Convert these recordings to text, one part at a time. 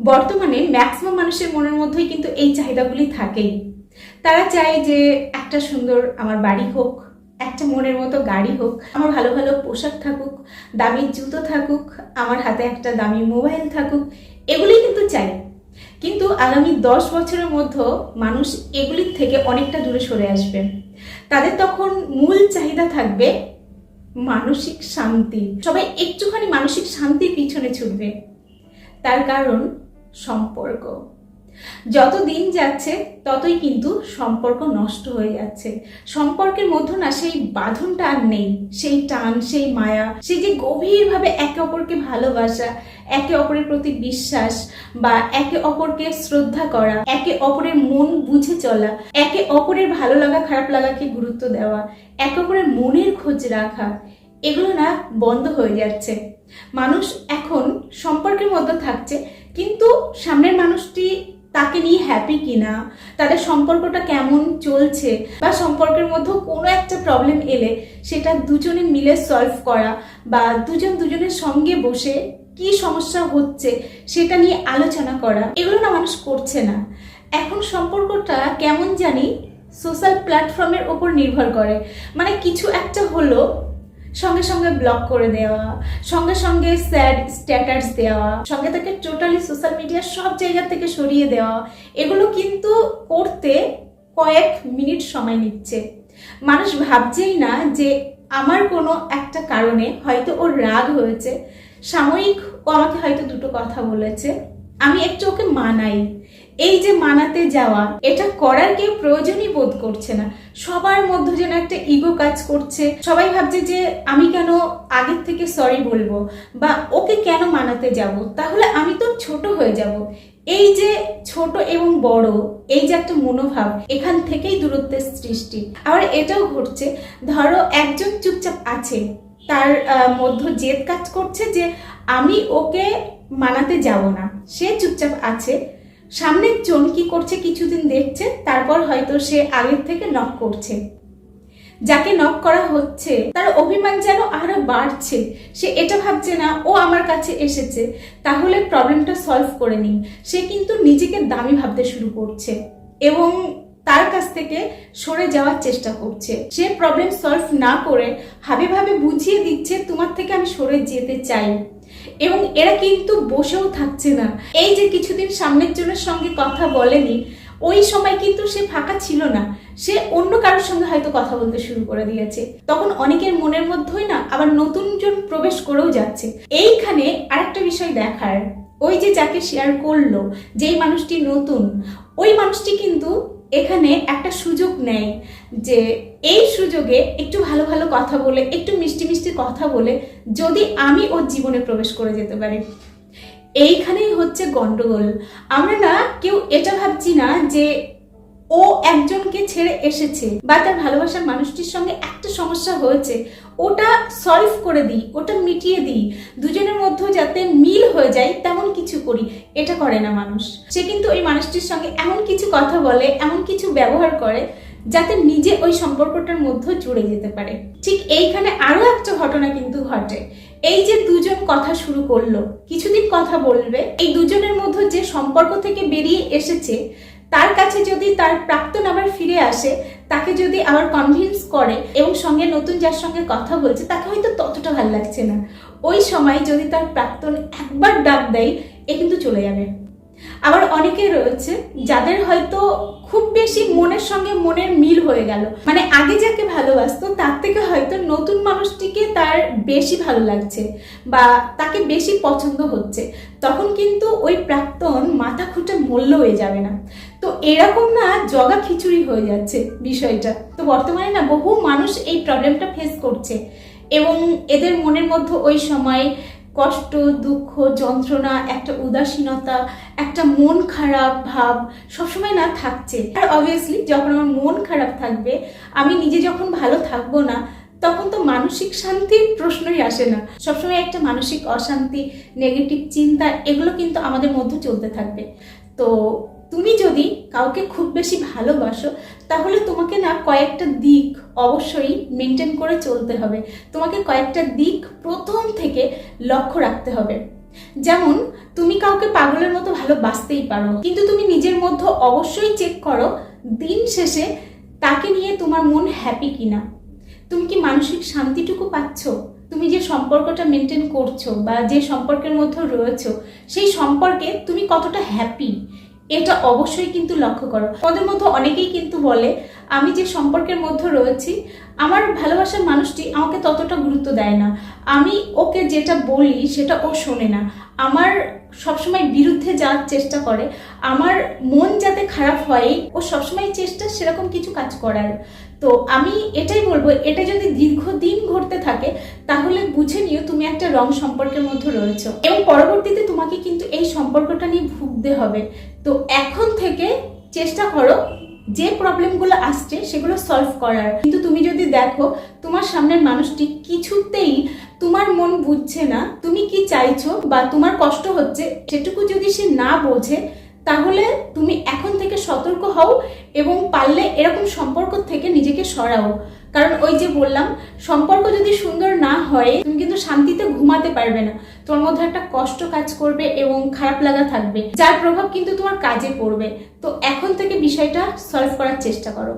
বর্তমানে ম্যাক্সিমাম মানুষের মনের মধ্যেই কিন্তু এই চাহিদাগুলি থাকেই। তারা চায় যে একটা সুন্দর আমার বাড়ি হোক, একটা মনের মতো গাড়ি হোক, আমার ভালো ভালো পোশাক থাকুক, দামি জুতো থাকুক, আমার হাতে একটা দামি মোবাইল থাকুক, এগুলি কিন্তু চাই। কিন্তু আগামী 10 বছরের মধ্যে মানুষ এগুলির থেকে অনেকটা দূরে সরে আসবে। তাদের তখন মূল চাহিদা থাকবে মানসিক শান্তি। সবাই একটুখানি মানসিক শান্তির পিছনে ছুটবে। তার কারণ সম্পর্ক। যত দিন যাচ্ছে ততই কিন্তু সম্পর্ক নষ্ট হয়ে যাচ্ছে। সম্পর্কের মধ্যে না সেই বাঁধনটা আর নেই, সেই টান, সেই মায়া, সেই যে গভীরভাবে একে অপরকে ভালোবাসা, একে অপরের প্রতি বিশ্বাস, বা একে অপরকে শ্রদ্ধা করা, একে অপরের মন বুঝে চলা, একে অপরের ভালো লাগা খারাপ লাগাকে গুরুত্ব দেওয়া, একে অপরের মনের খোঁজ রাখা, এগুলো না বন্ধ হয়ে যাচ্ছে। মানুষ এখন সম্পর্কের মধ্যে থাকছে, কিন্তু সামনের মানুষটি তাকে নিয়ে হ্যাপি কিনা, তাদের সম্পর্কটা কেমন চলছে, বা সম্পর্কের মধ্যে কোনো একটা প্রবলেম এলে সেটা দুজনে মিলে সলভ করা, বা দুজনের সঙ্গে বসে কি সমস্যা হচ্ছে সেটা নিয়ে আলোচনা করা, এগুলো না মানুষ করছে না। এখন সম্পর্কটা কেমন জানি সোশ্যাল প্ল্যাটফর্মের ওপর নির্ভর করে। মানে কিছু একটা হলো, সঙ্গে সঙ্গে ব্লক করে দেওয়া, সঙ্গে সঙ্গে স্যাড স্ট্যাটাস দেওয়া, সঙ্গে তাকে টোটালি সোশ্যাল মিডিয়ার সব জায়গা থেকে সরিয়ে দেওয়া, এগুলো কিন্তু করতে কয়েক মিনিট সময় নিচ্ছে। মানুষ ভাবছেই না যে আমার কোনো একটা কারণে হয়তো ওর রাগ হয়েছে, সাময়িক ও আমাকে হয়তো দুটো কথা বলেছে, আমি একটু ওকে মানাই। এই যে মানাতে যাওয়া, এটা করার কেউ প্রয়োজনই বোধ করছে না। সবার মধ্যে যেন একটা ইগো কাজ করছে। সবাই ভাবছে যে আমি কেন আগের থেকে সরি বলবো, বা ওকে কেন মানাতে যাব, তাহলে আমি তো ছোট হয়ে যাব। এই যে ছোট এবং বড়, এই যে একটা মনোভাব, এখান থেকেই দূরত্বের সৃষ্টি। আবার এটাও ঘটছে, ধরো একজন চুপচাপ আছে, তার মধ্যে জেদ কাজ করছে যে আমি ওকে মানাতে যাব না, সে চুপচাপ আছে। সামনের জন কি করছে কিছুদিন দেখছে, তারপর হয়তো সে আগের থেকে নক করছে। যাকে নক করা হচ্ছে তার অভিমান যেন আরো বাড়ছে। সে এটা ভাবছে না ও আমার কাছে এসেছে তাহলে প্রবলেমটা সলভ করে নিই, সে কিন্তু নিজেকে দামি ভাবতে শুরু করছে এবং তার কাছ থেকে সরে যাওয়ার চেষ্টা করছে। সে প্রবলেম সলভ না করে ভাবে ভাবে বুঝিয়ে দিচ্ছে তোমার থেকে আমি সরে যেতে চাই। এবং এরা কিন্তু বসেও থাকছে না। এই যে কিছুদিন সামনের জনের সঙ্গে কথা বলেনি, ওই সময় কিন্তু সে ফাঁকা ছিল না, সে অন্য কারোর সঙ্গে হয়তো কথা বলতে শুরু করে দিয়েছে। তখন অনেকের মনের মধ্যেই না আবার নতুন জন প্রবেশ করেও যাচ্ছে। এইখানে আরেকটা বিষয় দেখার, ওই যে যাকে শেয়ার করলো, যেই মানুষটি নতুন, ওই মানুষটি কিন্তু এখানে একটা সুযোগ নেয় যে এই সুযোগে একটু ভালো ভালো কথা বলে, একটু মিষ্টি মিষ্টি কথা বলে যদি আমি ওর জীবনে প্রবেশ করে যেতে পারি। এইখানেই হচ্ছে গন্ডগোল। আমরা না কেউ এটা ভাবছি না যে ও একজনকে ছেড়ে এসেছে বা তার ভালোবাসার মানুষটির সঙ্গে একটা সমস্যা হয়েছে, ওটা সলভ করে দিই, ওটা মিটিয়ে দিই, দুজনের মধ্যে যাতে মিল হয়ে যায় তেমন কিছু করি, এটা করে না মানুষ। সে কিন্তু ওই মানুষটির সঙ্গে এমন কিছু কথা বলে, এমন কিছু ব্যবহার করে যাতে নিজে ওই সম্পর্কটার মধ্যে জুড়ে যেতে পারে। ঠিক এইখানে আরো একটা ঘটনা কিন্তু ঘটে। এই যে দুজন কথা শুরু করলো, কিছুদিন কথা বলবে, এই দুজনের মধ্যে যে সম্পর্ক থেকে বেরিয়ে এসেছে তার কাছে যদি তার প্রাক্তন আবার ফিরে আসে, তাকে যদি আবার কনভিন্স করে এবং সঙ্গে নতুন যার সঙ্গে কথা বলছে তাকে হয়তো ততটা ভালো লাগছে না, ওই সময় যদি তার প্রাক্তন একবার ডাক দেয়, এ কিন্তু চলে যাবে। আবার অনেকে রয়েছে যাদের হয়তো খুব বেশি মনের সঙ্গে মনের মিল হয়ে গেল, মানে আগে যাকে ভালোবাসতো তার থেকে হয়তো নতুন মানুষটিকে তার বেশি ভালো লাগছে বা তাকে বেশি পছন্দ হচ্ছে, তখন কিন্তু ওই প্রাক্তন মাথা খুঁটে মূল্য হয়ে যাবে না। তো এরকম না জগা খিচুড়ি হয়ে যাচ্ছে বিষয়টা। তো বর্তমানে না বহু মানুষ এই প্রবলেমটা ফেস করছে এবং এদের মনের মধ্যে ওই সময় কষ্ট, দুঃখ, যন্ত্রণা, একটা উদাসীনতা, একটা মন খারাপ ভাব সবসময় না থাকছে। আর অবভিয়াসলি যখন আমার মন খারাপ থাকবে, আমি নিজে যখন ভালো থাকবো না, তখন তো মানসিক শান্তির প্রশ্নই আসে না। সবসময় একটা মানসিক অশান্তি, নেগেটিভ চিন্তা, এগুলো কিন্তু আমাদের মধ্যে চলতে থাকবে। তো তুমি যদি কাউকে খুব বেশি ভালোবাসো, তাহলে তোমাকে না কয়েকটা দিক অবশ্যই মেনটেন করে চলতে হবে। তোমাকে কয়েকটা দিক প্রথম থেকে লক্ষ্য রাখতে হবে। যেমন তুমি কাউকে পাগলের মতো ভালোবাসতেই পারো, কিন্তু তুমি নিজের মধ্যে অবশ্যই চেক করো দিন শেষে তাকে নিয়ে তোমার মন হ্যাপি কিনা, তুমি কি মানসিক শান্তিটুকু পাচ্ছ, তুমি যে সম্পর্কটা মেনটেন করছো বা যে সম্পর্কের মধ্যে রয়েছো সেই সম্পর্কে তুমি কতটা হ্যাপি, এটা অবশ্যই কিন্তু লক্ষ্য করো। ওদের মধ্যে অনেকেই কিন্তু বলে আমি যে সম্পর্কের মধ্যে রয়েছি আমার ভালোবাসার মানুষটি আমাকে ততটা গুরুত্ব দেয় না, আমি ওকে যেটা বলি সেটা ও শোনে না, আমার সবসময় বিরুদ্ধে যাওয়ার চেষ্টা করে, আমার মন যাতে খারাপ হয় ও সবসময় চেষ্টা সেরকম কিছু কাজ করার। তো আমি এটাই বলবো, এটা যদি দীর্ঘদিন ঘটতে থাকে তাহলে বুঝে নিও তুমি একটা রং সম্পর্কের মধ্যে রয়েছো এবং পরবর্তীতে তোমাকে কিন্তু এই সম্পর্কটা নিয়ে ভুগতে হবে। তো এখন থেকে চেষ্টা করো যে প্রবলেমগুলো আসছে সেগুলো সলভ করার। কিন্তু তুমি যদি দেখো তোমার সামনের মানুষটি কিছুতেই তোমার মন বুঝছে না, তুমি কি চাইছো বা তোমার কষ্ট হচ্ছে সেটুকু যদি সে না বোঝে, তাহলে তুমি এখন থেকে সতর্ক হও এবং পারলে এরকম সম্পর্ক থেকে নিজেকে সরাও। কারণ ওই যে বললাম, সম্পর্ক যদি সুন্দর না হয় তুমি কিন্তু শান্তিতে ঘুমাতে পারবে না, তোমার মধ্যে একটা কষ্ট কাজ করবে এবং খারাপ লাগা থাকবে, যার প্রভাব কিন্তু তোমার কাজে পড়বে। তো এখন থেকে বিষয়টা সলভ করার চেষ্টা করো।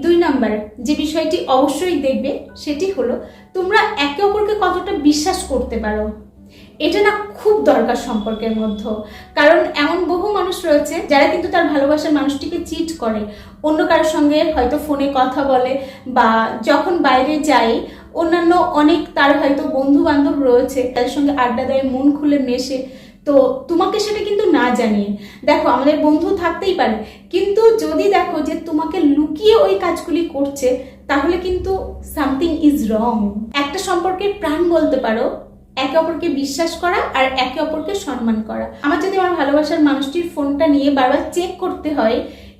2 নাম্বার যে বিষয়টি অবশ্যই দেখবে সেটি হলো তোমরা একে অপরকে কতটা বিশ্বাস করতে পারো। এটা না খুব দরকার সম্পর্কের মধ্যে, কারণ এমন বহু মানুষ রয়েছে যারা কিন্তু তার ভালোবাসার মানুষটিকে চিট করে, অন্য কারোর সঙ্গে হয়তো ফোনে কথা বলে বা যখন বাইরে যায় অন্যান্য অনেক তার হয়তো বন্ধু বান্ধব রয়েছে তাদের সঙ্গে আড্ডা দেয়, মন খুলে মেশে। তো তোমাকে সেটা কিন্তু না জানিয়ে, দেখো আমাদের বন্ধু থাকতেই পারে, কিন্তু যদি দেখো যে তোমাকে লুকিয়ে ওই কাজগুলি করছে তাহলে কিন্তু সামথিং ইজ রং। একটা সম্পর্কের প্রাণ বলতে পারো একে অপরকে বিশ্বাস করা আর একে অপরকে সম্মান করা। আমার যদি আমার ভালোবাসার মানুষটির ফোনটা নিয়ে বারবার চেক করতে হয়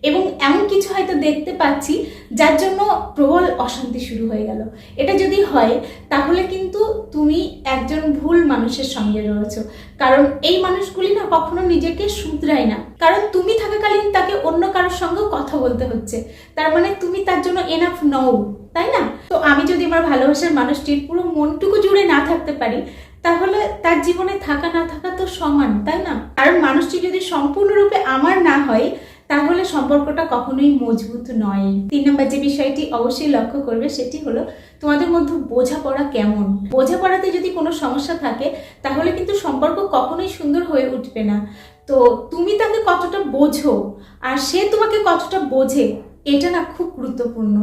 এবং এমন কিছু হয়তো দেখতে পাচ্ছি যার জন্য প্রবল অশান্তি শুরু হয়ে গেল, এটা যদি হয় তাহলে কিন্তু তুমি একজন ভুল মানুষের সঙ্গে রয়েছো। কারণ এই মানুষগুলি না কখনো নিজেকে শুধরায় না, কারণ তুমি থাকাকালীন তাকে অন্য কারোর সঙ্গে কথা বলতে হচ্ছে, তার মানে তুমি তার জন্য এনাফ নও, তাই না? তো আমি যদি আমার ভালোবাসার মানুষটির পুরো মনটুকু জুড়ে না থাকতে পারি তাহলে তার জীবনে থাকা না থাকা তো সমান, তাই না? কারণ মানুষটি যদি সম্পূর্ণরূপে আমার না হয় তাহলে সম্পর্কটা কখনোই মজবুত নয়। 3 নম্বর যে বিষয়টি অবশ্যই লক্ষ্য করবে সেটি হলো তোমাদের মধ্যে বোঝাপড়া কেমন। বোঝাপড়াতে যদি কোনো সমস্যা থাকে তাহলে কিন্তু সম্পর্ক কখনোই সুন্দর হয়ে উঠবে না। তো তুমি তাকে কতটা বোঝো আর সে তোমাকে কতটা বোঝে, এটা না খুব গুরুত্বপূর্ণ।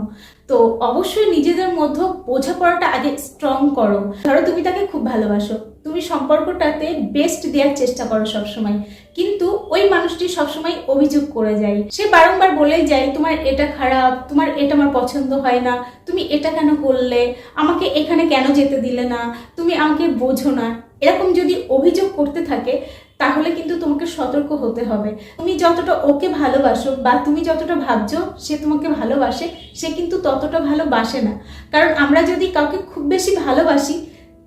তো অবশ্যই নিজেদের মধ্যে বোঝাপড়াটা আগে স্ট্রং করো। ধরো তুমি তাকে খুব ভালোবাসো, তুমি সম্পর্কটাতে বেস্ট দেওয়ার চেষ্টা করো সবসময়, কিন্তু ওই মানুষটি সবসময় অভিযোগ করে যায়, সে বারংবার বলে যায় তোমার এটা খারাপ, তোমার এটা আমার পছন্দ হয় না, তুমি এটা কেন করলে, আমাকে এখানে কেন যেতে দিলে না, তুমি আমাকে বোঝো না, এরকম যদি অভিযোগ করতে থাকে তাহলে কিন্তু তোমাকে সতর্ক হতে হবে। তুমি যতটা ওকে ভালোবাসো বা তুমি যতটা ভাবছো সে তোমাকে ভালোবাসে, সে কিন্তু ততটা ভালোবাসে না। কারণ আমরা যদি কাউকে খুব বেশি ভালোবাসি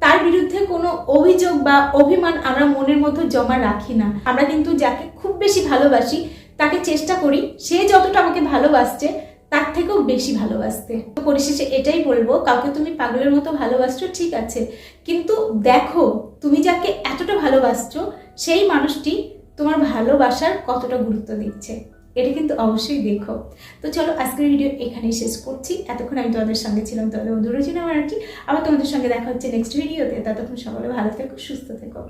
তার বিরুদ্ধে কোনো অভিযোগ বা অভিমান আমরা মনের মধ্যে জমা রাখি না। আমরা কিন্তু যাকে খুব বেশি ভালোবাসি তাকে চেষ্টা করি সে যতটা আমাকে ভালোবাসছে তার থেকেও বেশি ভালোবাসতে। তো পরিশেষে এটাই বলবো, কাউকে তুমি পাগলের মতো ভালোবাসছো ঠিক আছে, কিন্তু দেখো তুমি যাকে এতটা ভালোবাসছো সেই মানুষটি তোমার ভালোবাসার কতটা গুরুত্ব দিচ্ছে, এটা কিন্তু অবশ্যই দেখো। তো চলো আজকের ভিডিও এখানেই শেষ করছি। এতক্ষণ আমি তোমাদের সঙ্গে ছিলাম, তোমাদের বন্ধু রয়েছিলাম আর কি। আবার তোমাদের সঙ্গে দেখা হচ্ছে নেক্সট ভিডিওতে। ততক্ষণ সকলে ভালো থেকো, সুস্থ থেকো।